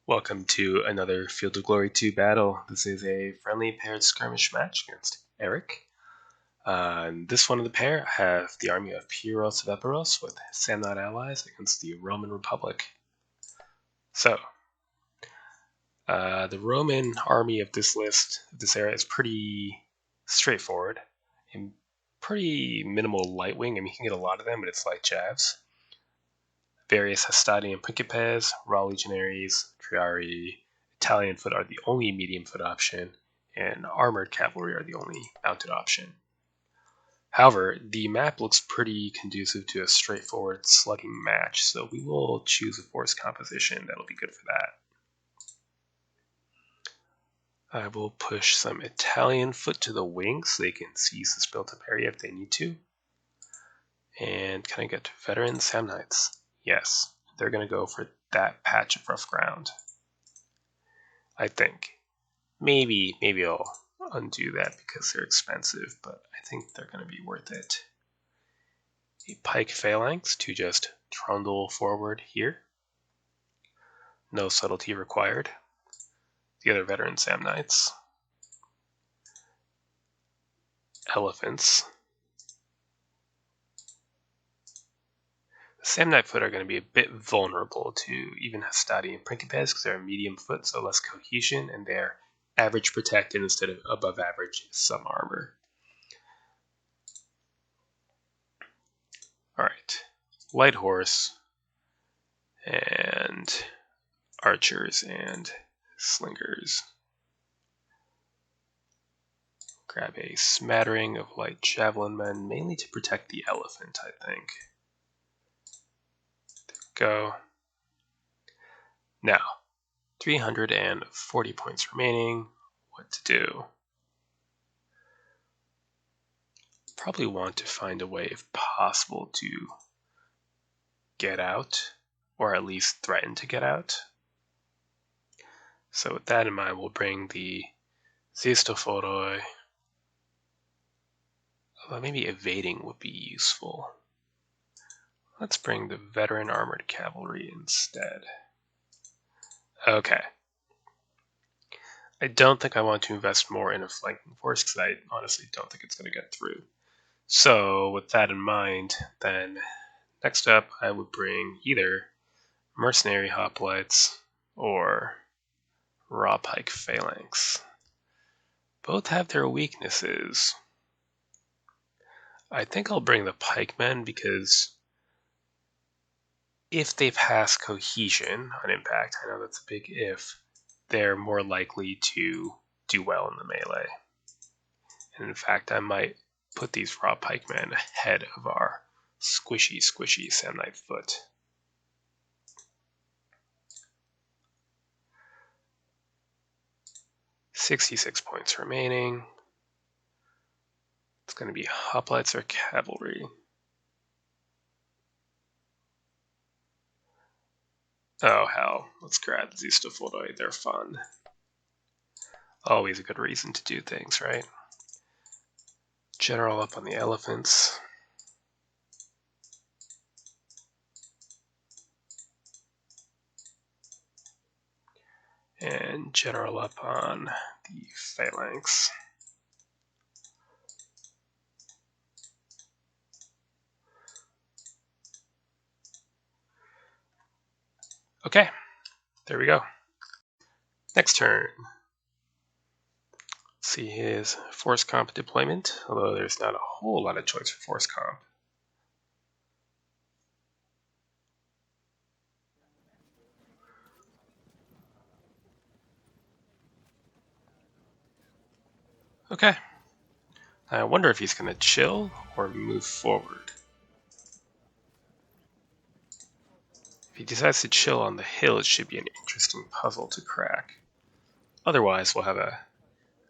Welcome to another Field of Glory 2 battle. This is a friendly paired skirmish match against Eric. In this one of the pair, I have the army of Pyrrhic of Epirotes with Samnite allies against the Roman Republic. So, the Roman army of this list, this area, is pretty straightforward and pretty minimal light wing. I mean, you can get a lot of them, but it's light javs. Various Hastati and Principes, Raw Legionaries, Triari, Italian foot are the only medium foot option, and armored cavalry are the only mounted option. However, the map looks pretty conducive to a straightforward slugging match, so we will choose a force composition that'll be good for that. I will push some Italian foot to the wing so they can seize this built-up area if they need to. And can I get veteran Samnites? Yes, they're going to go for that patch of rough ground. I think. Maybe I'll undo that because they're expensive, but I think they're going to be worth it. A pike phalanx to just trundle forward here. No subtlety required. The other veteran Samnites. Elephants. Samnite foot are going to be a bit vulnerable to even Hastati and Principes because they're a medium foot, so less cohesion, and they're average protected instead of above average some armor. Alright, light horse, and archers and slingers. Grab a smattering of light javelin men, mainly to protect the elephant, I think. Go. Now, 340 points remaining. What to do? Probably want to find a way, if possible, to get out, or at least threaten to get out. So with that in mind, we'll bring the Zistophoroi. Although maybe evading would be useful. Let's bring the veteran armored cavalry instead. Okay. I don't think I want to invest more in a flanking force because I honestly don't think it's going to get through. So with that in mind, then next up I would bring either mercenary hoplites or raw pike phalanx. Both have their weaknesses. I think I'll bring the pikemen because if they pass cohesion on impact, I know that's a big if, they're more likely to do well in the melee. And in fact, I might put these raw pikemen ahead of our squishy Samnite foot. $66 points remaining. It's going to be hoplites or cavalry. Oh hell, let's grab the Zistophoroi, they're fun. Always a good reason to do things, right? General up on the elephants. And general up on the phalanx. Okay, there we go. Next turn. Let's see his force comp deployment, although there's not a whole lot of choice for force comp. Okay. I wonder if he's going to chill or move forward. If he decides to chill on the hill, it should be an interesting puzzle to crack. Otherwise, we'll have a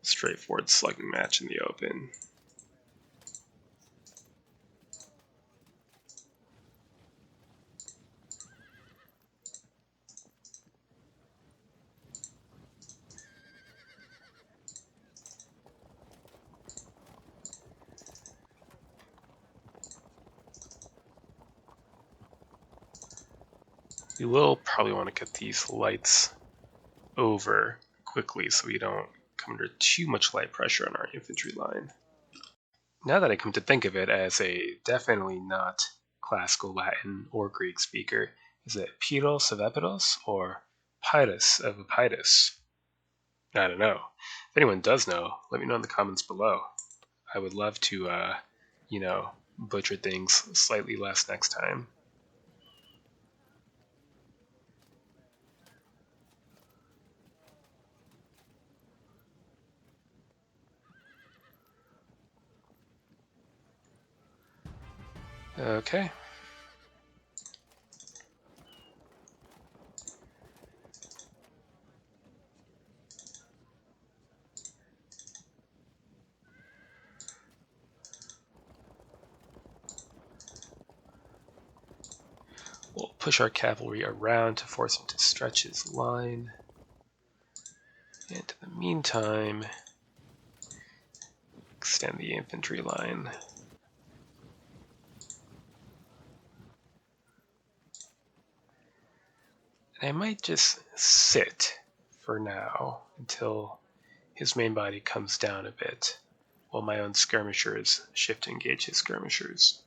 straightforward slugging match in the open. We will probably want to get these lights over quickly so we don't come under too much light pressure on our infantry line. Now that I come to think of it, as a definitely not classical Latin or Greek speaker, is it Pyrrhos of Epirotes or Pyrrhus of Epirus? I don't know. If anyone does know, let me know in the comments below. I would love to, butcher things slightly less next time. Okay. We'll push our cavalry around to force him to stretch his line. And in the meantime, extend the infantry line. And I might just sit for now until his main body comes down a bit, while my own skirmishers shift to engage his skirmishers.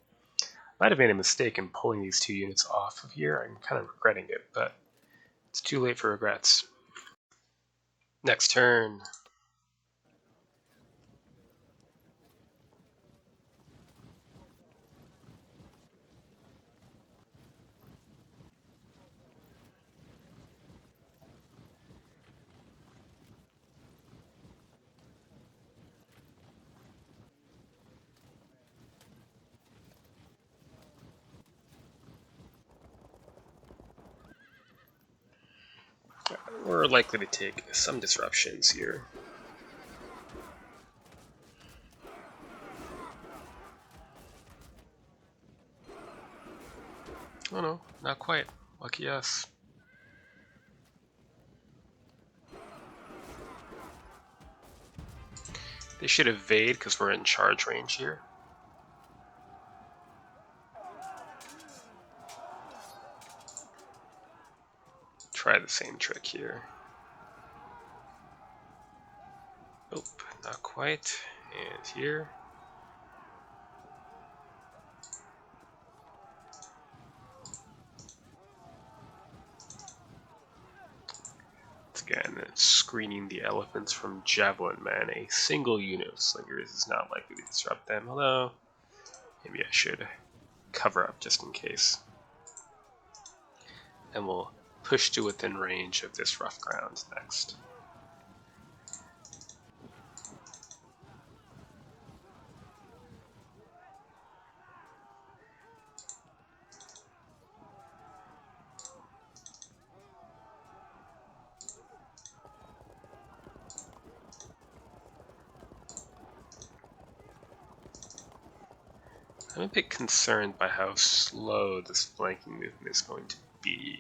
Might have made a mistake in pulling these two units off of here. I'm kind of regretting it, but it's too late for regrets. Next turn. We're likely to take some disruptions here. Oh no, not quite. Lucky us. They should evade because we're in charge range here. Try the same trick here. Nope, not quite. And here. Again, it's screening the elephants from javelin men. A single unit of slingers is not likely to disrupt them, although maybe I should cover up just in case. And we'll push to within range of this rough ground next. I'm a bit concerned by how slow this flanking movement is going to be.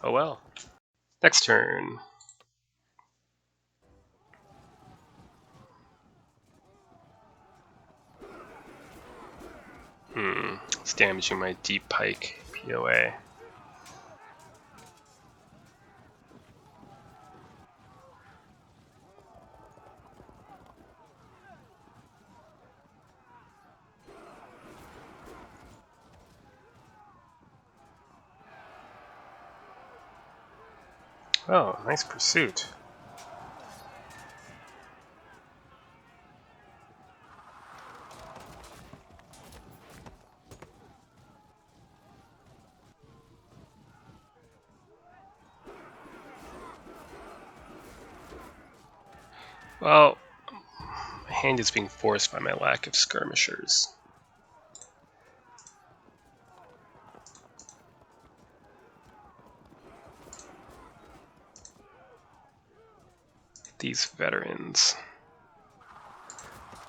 Oh well. Next turn. It's damaging my deep pike POA. Oh, nice pursuit. Well, my hand is being forced by my lack of skirmishers. These veterans,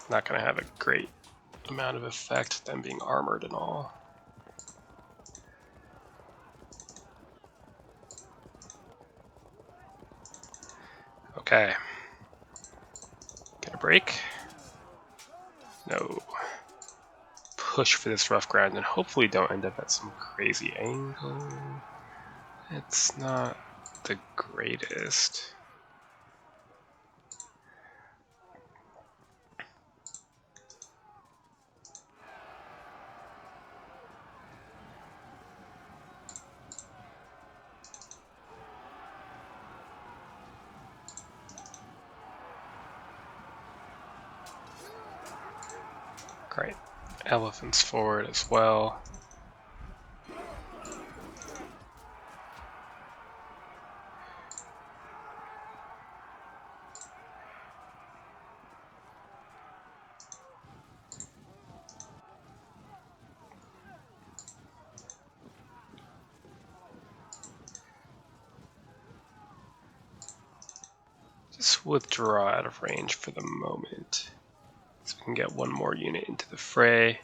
not going to have a great amount of effect, them being armored and all. Okay. A break? No. Push for this rough ground and hopefully don't end up at some crazy angle. It's not the greatest. Great. Elephants forward as well. Just withdraw out of range for the moment, so we can get one more unit into the fray.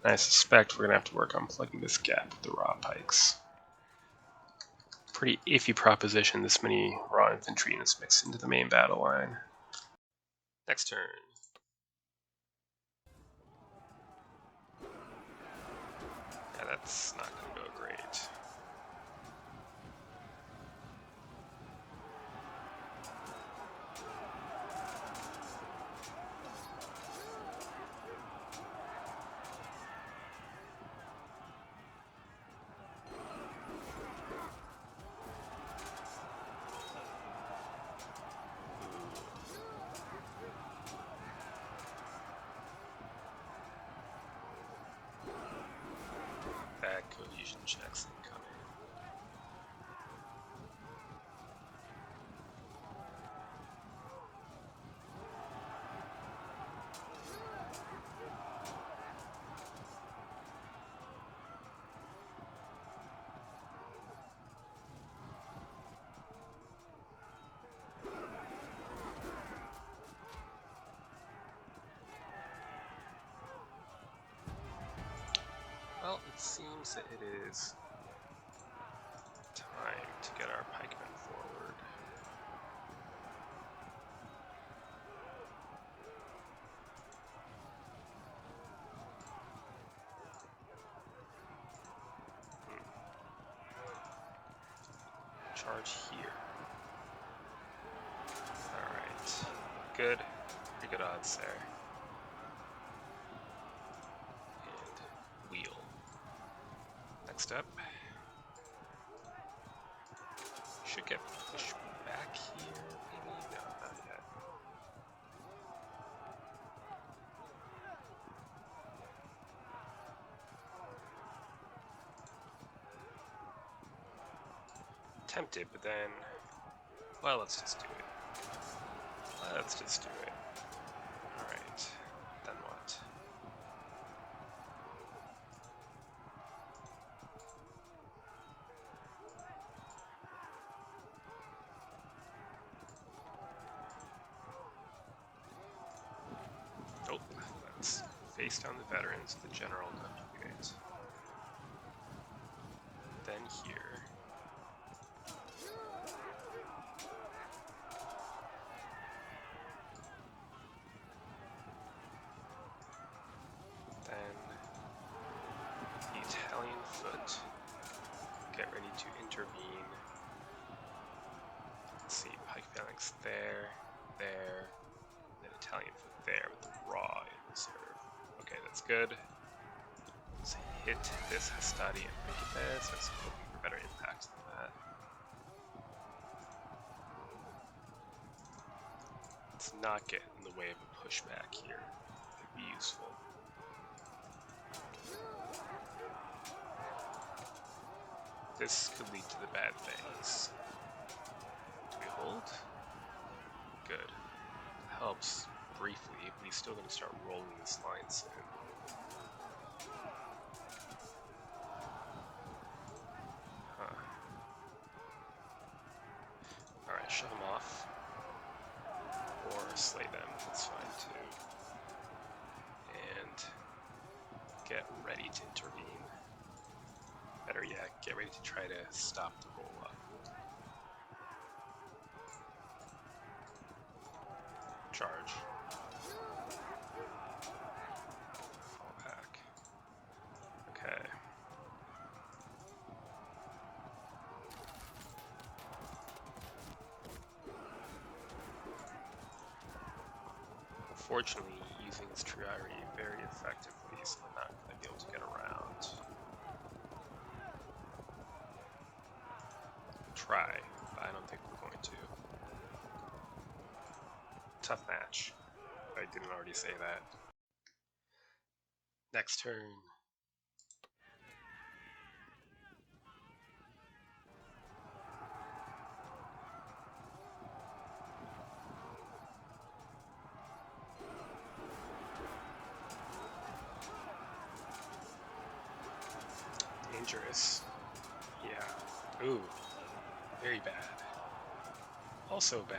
And I suspect we're going to have to work on plugging this gap with the raw pikes. Pretty iffy proposition, this many raw infantry units mixed into the main battle line. Next turn. Yeah, that's not going to go great. Bad cohesion checks incoming. Well, it seems that it is time to get our pikemen forward. Charge here. Alright. Good. Pretty good odds there. And wheel. Next up. Should get pushed back here, maybe? No, not yet. Tempted, but then, well, let's just do it. Let's just do it. Alright, then what? Oh, let's face down the veterans of the general unit. Then here. Foot. Get ready to intervene. Let's see, pike phalanx there, there, and then Italian foot there with the raw in reserve. Okay, that's good. Let's hit this Hastati and make it there, so I'm hoping for better impact than that. Let's not get in the way of a pushback here. It'd be useful. This could lead to the bad things. Do we hold? Good. Helps briefly, but he's still going to start rolling this line soon. Huh. Alright, shove them off. Or slay them, that's fine too. And get ready to intervene. Better yet, get ready to try to stop the roll up. Charge. Unfortunately, using this Triari very effectively, so we're not going to be able to get around. Try, but I don't think we're going to. Tough match, if I didn't already say that. Next turn. Dangerous. Yeah. Ooh. Very bad. Also bad.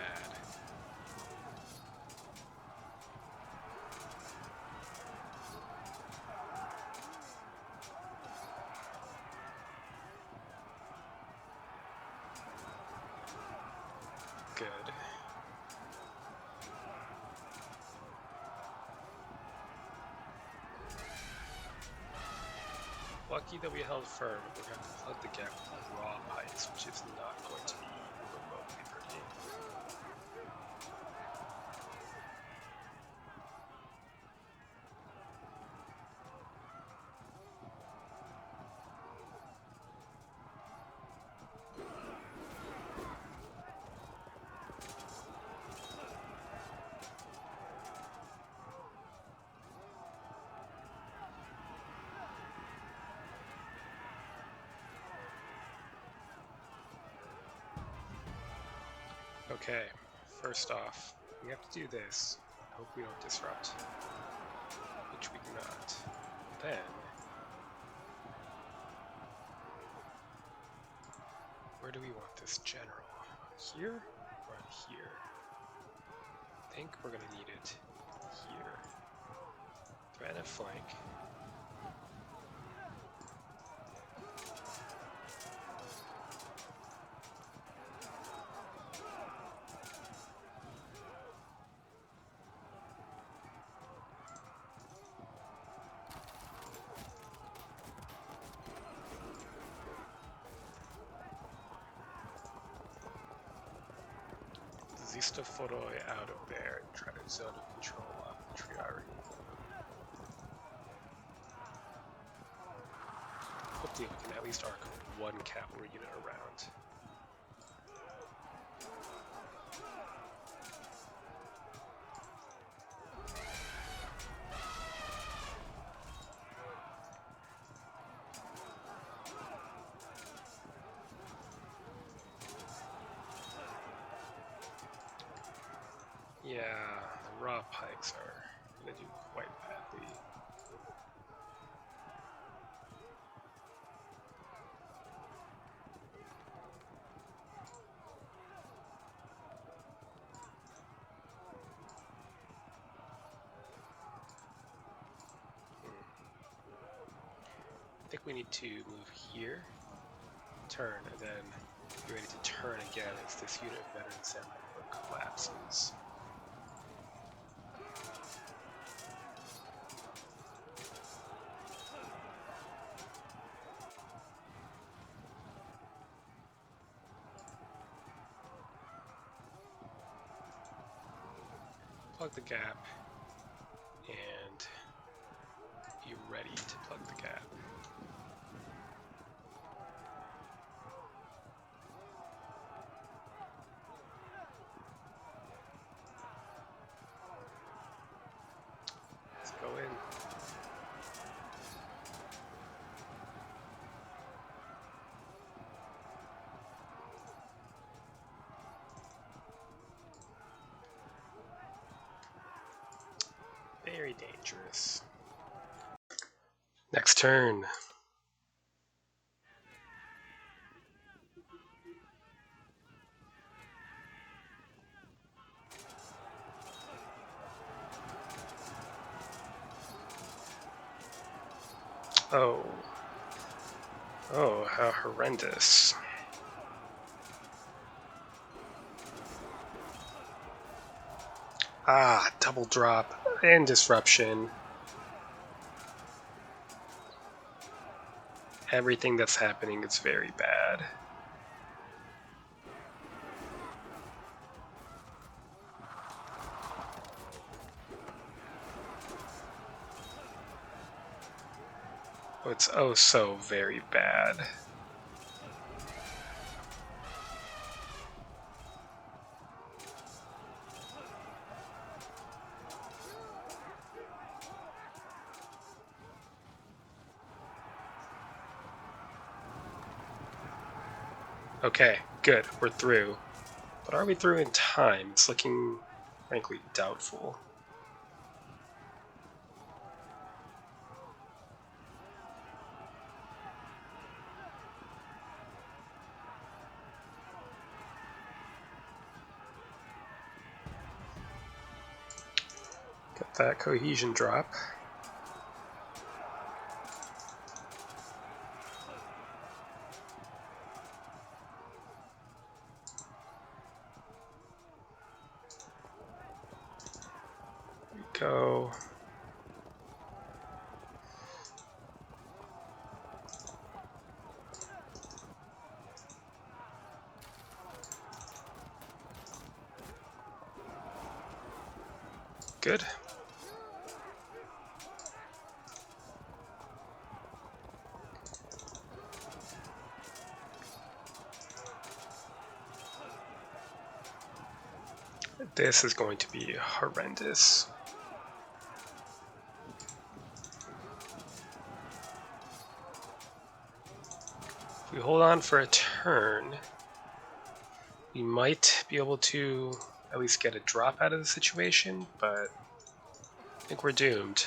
Good. Lucky that we held firm. We're going to plug the gap with raw pipes, which is not going to be remotely pretty. Okay, first off, we have to do this. I hope we don't disrupt, which we do not. Then, where do we want this general? Here or here? I think we're going to need it here. Threat at flank. Foroi out of there and try to zone of control of the Triari. Hopefully we can at least arc one cavalry unit around. Yeah, the raw pikes are going to do quite badly. I think we need to move here, turn, and then be ready to turn again as this unit of veteran Samnite collapses. Plug the gap and be ready to plug the gap. Let's go in. Very dangerous. Next turn. Oh. Oh, how horrendous. Ah, double drop and disruption. Everything that's happening is very bad. Oh, it's oh so very bad. Okay, good, we're through. But are we through in time? It's looking, frankly, doubtful. Get that cohesion drop. Go. Good. This is going to be horrendous. If we hold on for a turn, we might be able to at least get a drop out of the situation, but I think we're doomed.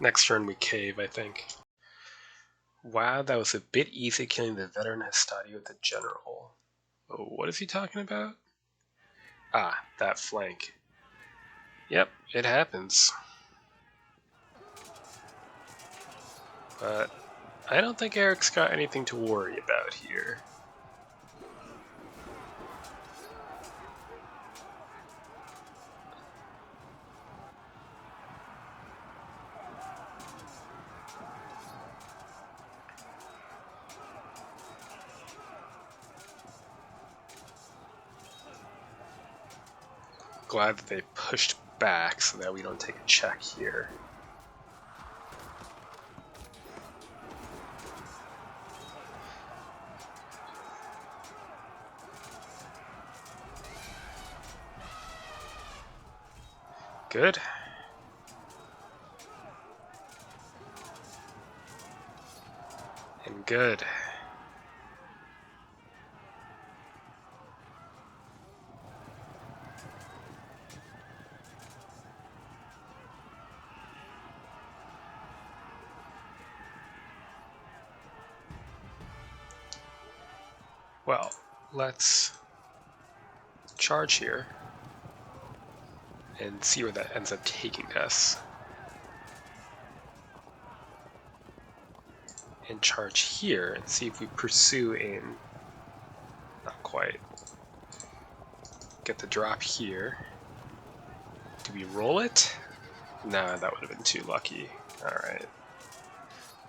Next turn we cave, I think. Wow, that was a bit easy killing the veteran Hastati with the general. Oh, what is he talking about? Ah, that flank. Yep, it happens. But I don't think Eric's got anything to worry about here. Glad that they pushed back so that we don't take a check here. Good. And good. Well, let's charge here and see where that ends up taking us. And charge here and see if we pursue in. Not quite. Get the drop here. Do we roll it? Nah, that would have been too lucky. Alright.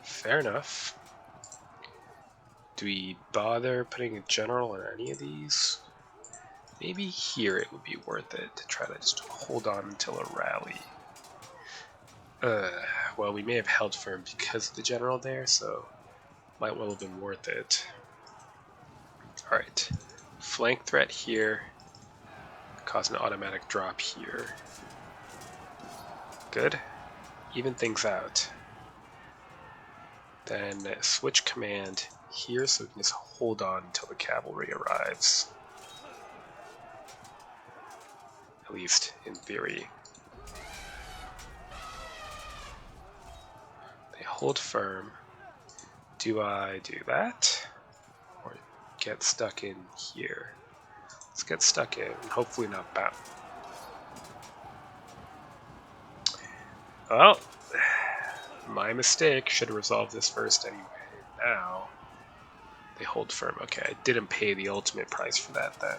Fair enough. Do we bother putting a general in any of these? Maybe here it would be worth it to try to just hold on until a rally. Well, we may have held firm because of the general there, so might well have been worth it. Alright, flank threat here, cause an automatic drop here. Good, even things out. Then switch command here so we can just hold on until the cavalry arrives. At least in theory. They hold firm. Do I do that? Or get stuck in here? Let's get stuck in and hopefully not bounce. Well, My mistake. Should have resolved this first anyway. Now they hold firm. Okay, I didn't pay the ultimate price for that then.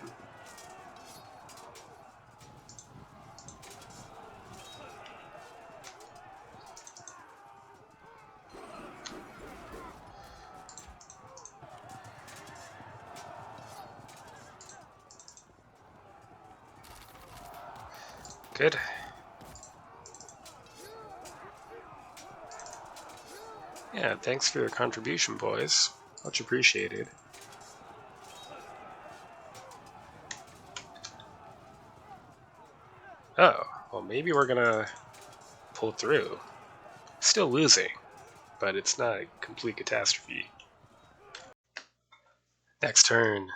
Good. Yeah, thanks for your contribution, boys. Much appreciated. Oh, well maybe we're gonna pull through. Still losing, but it's not a complete catastrophe. Next turn.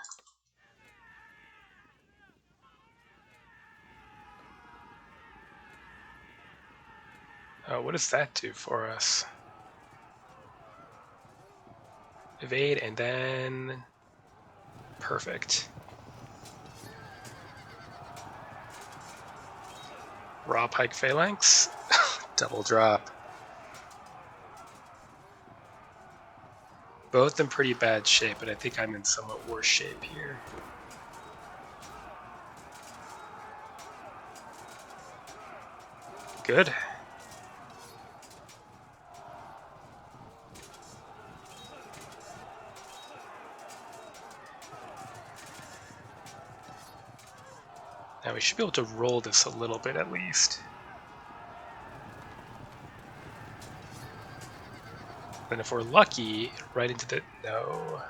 Oh, what does that do for us? Evade and then... Perfect. Raw Pike Phalanx. Double drop. Both in pretty bad shape, but I think I'm in somewhat worse shape here. Good. Now we should be able to roll this a little bit at least. And if we're lucky, right into the... No.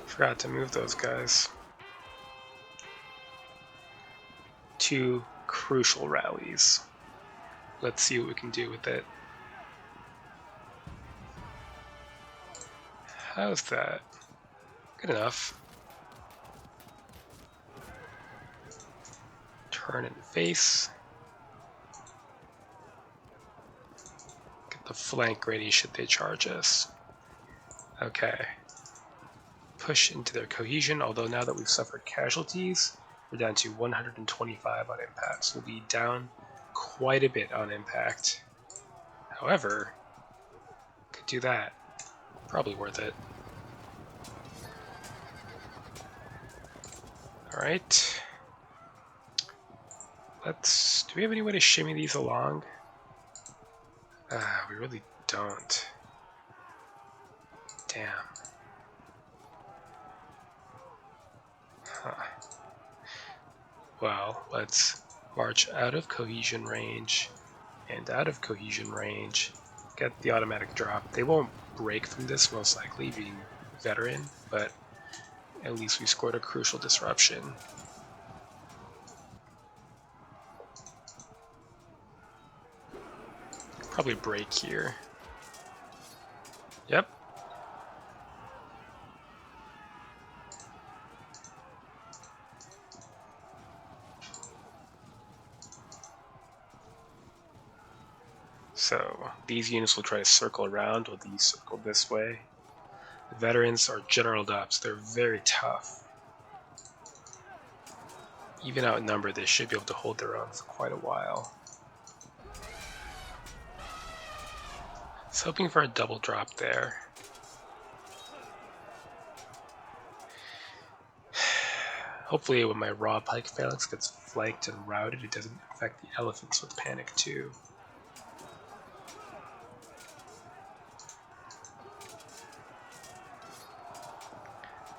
Forgot to move those guys. 2 crucial rallies. Let's see what we can do with it. How's that? Good enough. Turn and face. Get the flank ready should they charge us. Okay. Push into their cohesion, although now that we've suffered casualties, we're down to 125 on impact. So we'll be down quite a bit on impact. However, could do that. Probably worth it. Alright. Do we have any way to shimmy these along? We really don't. Damn. Huh. Well, let's march out of cohesion range and out of cohesion range. Get the automatic drop. They won't break from this, most likely, being veteran, but at least we scored a crucial disruption. Probably break here. Yep. So these units will try to circle around while these circle this way. The veterans are general ups. They're very tough. Even outnumbered, they should be able to hold their own for quite a while. I was hoping for a double drop there. Hopefully when my raw pike phalanx gets flanked and routed, it doesn't affect the elephants with panic too.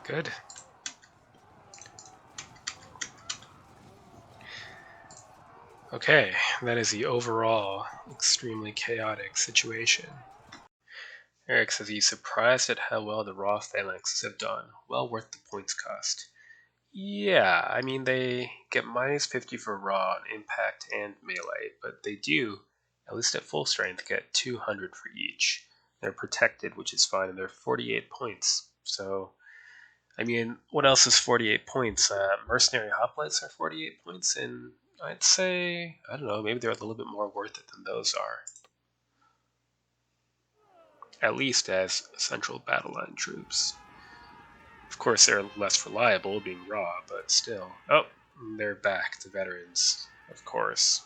Good. Okay, that is the overall extremely chaotic situation. Eric says he's surprised at how well the raw phalanxes have done. Well worth the points cost. Yeah, I mean, they get minus 50 for raw, impact, and melee, but they do, at least at full strength, get 200 for each. They're protected, which is fine, and they're 48 points. So, I mean, what else is 48 points? Mercenary hoplites are 48 points, and I'd say, I don't know, maybe they're a little bit more worth it than those are. at least as central battle line troops. Of course, they're less reliable, being raw, but still. Oh, they're back, the veterans, of course.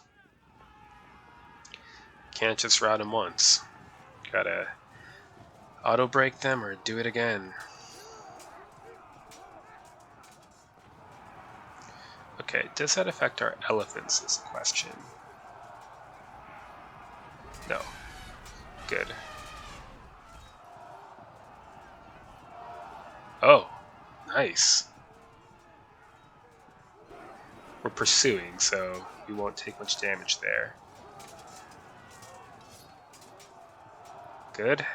Can't just rout them once. Gotta auto-break them or do it again. Okay, does that affect our elephants is the question. No. Good. Oh, nice. We're pursuing, so we won't take much damage there. Good.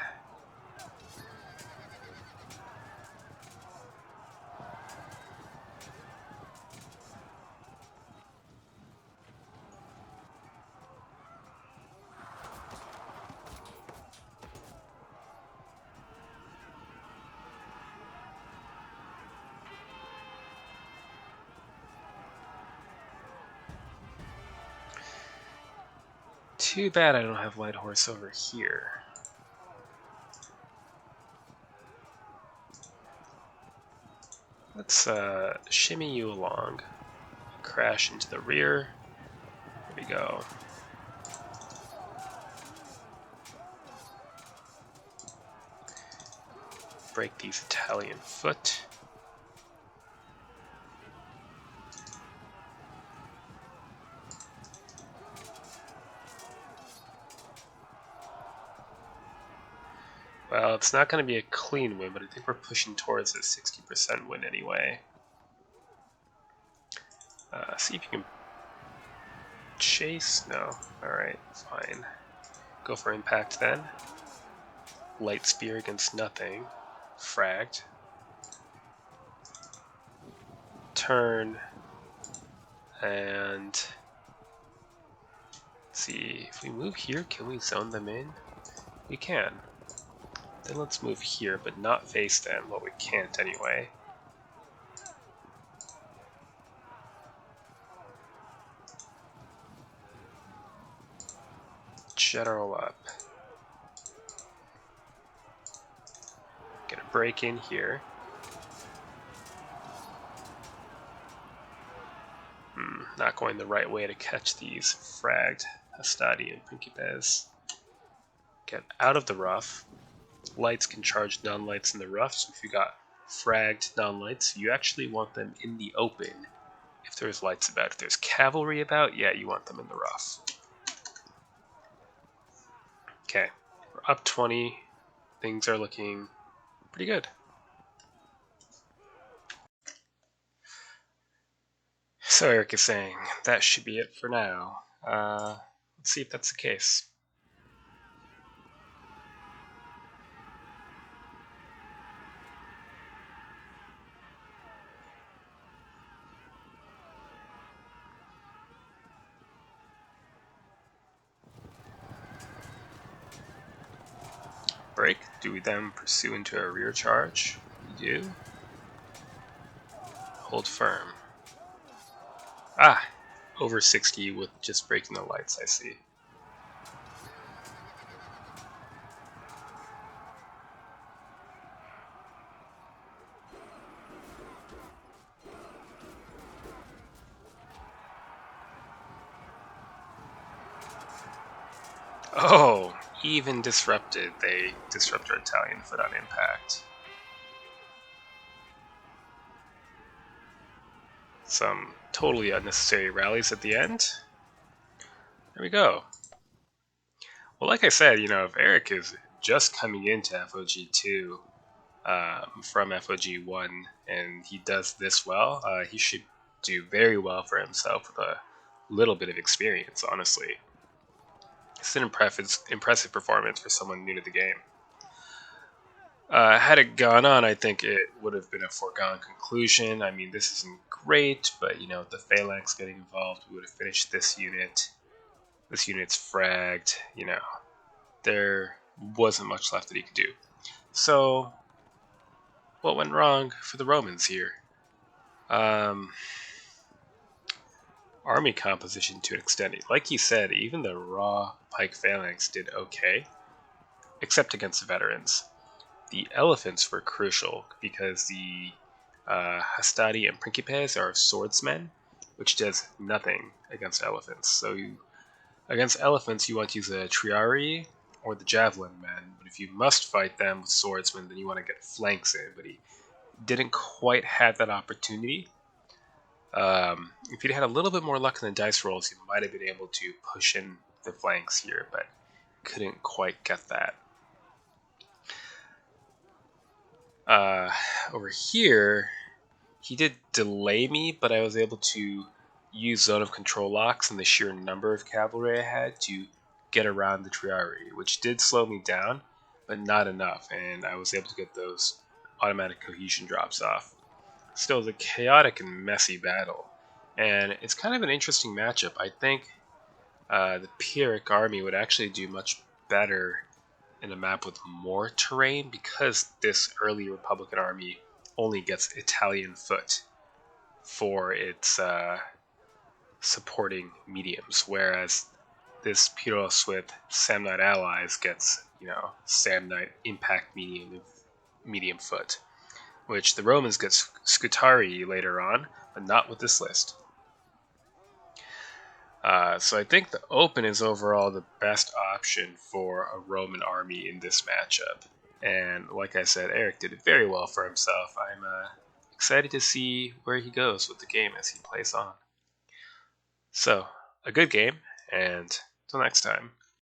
Too bad I don't have Light Horse over here. Let's shimmy you along. Crash into the rear. There we go. Break these Italian foot. Well, it's not going to be a clean win, but I think we're pushing towards a 60% win anyway. See if you can chase. No. Alright, fine. Go for impact then. Light spear against nothing. Fragged. Turn. And see, if we move here, can we zone them in? We can. Then let's move here, but not face them. Well, we can't anyway. General up. Get a break in here. Not going the right way to catch these fragged Hastati and Principes. Get out of the rough. Lights can charge non-lights in the rough, so if you got fragged non-lights, you actually want them in the open if there's lights about. If there's cavalry about, yeah, you want them in the rough. Okay, we're up 20. Things are looking pretty good. So Eric is saying, that should be it for now. Let's see if that's the case. Break. Do we then pursue into a rear charge? We do. Hold firm. Ah! Over 60 with just breaking the lights, I see. Oh! Even disrupted. They disrupt our Italian foot on impact. Some totally unnecessary rallies at the end. There we go. Well, like I said, you know, if Eric is just coming into FOG2 from FOG1 and he does this well, he should do very well for himself with a little bit of experience, honestly. It's an impressive performance for someone new to the game. Had it gone on, I think it would have been a foregone conclusion. I mean, this isn't great, but, you know, the Phalanx getting involved, we would have finished this unit. This unit's fragged, you know. There wasn't much left that he could do. So, what went wrong for the Romans here? Army composition to an extent. Like he said, even the raw pike phalanx did okay. except against the veterans. The elephants were crucial because the Hastati and Principes are swordsmen, which does nothing against elephants. So against elephants, you want to use a Triari or the Javelin men, but if you must fight them with swordsmen, then you want to get flanks in, but he didn't quite have that opportunity. If he'd had a little bit more luck in the dice rolls, he might have been able to push in the flanks here, but couldn't quite get that. Over here, he did delay me, but I was able to use zone of control locks and the sheer number of cavalry I had to get around the Triari, which did slow me down, but not enough, and I was able to get those automatic cohesion drops off. Still, it was a chaotic and messy battle, and it's kind of an interesting matchup. I think the Pyrrhic army would actually do much better in a map with more terrain because this early Republican army only gets Italian foot for its supporting mediums, whereas this Pyrrhos with Samnite allies gets, Samnite impact medium foot, which the Romans get Scutari later on, but not with this list. So I think the open is overall the best option for a Roman army in this matchup. And like I said, Eric did it very well for himself. I'm excited to see where he goes with the game as he plays on. So, a good game, and until next time.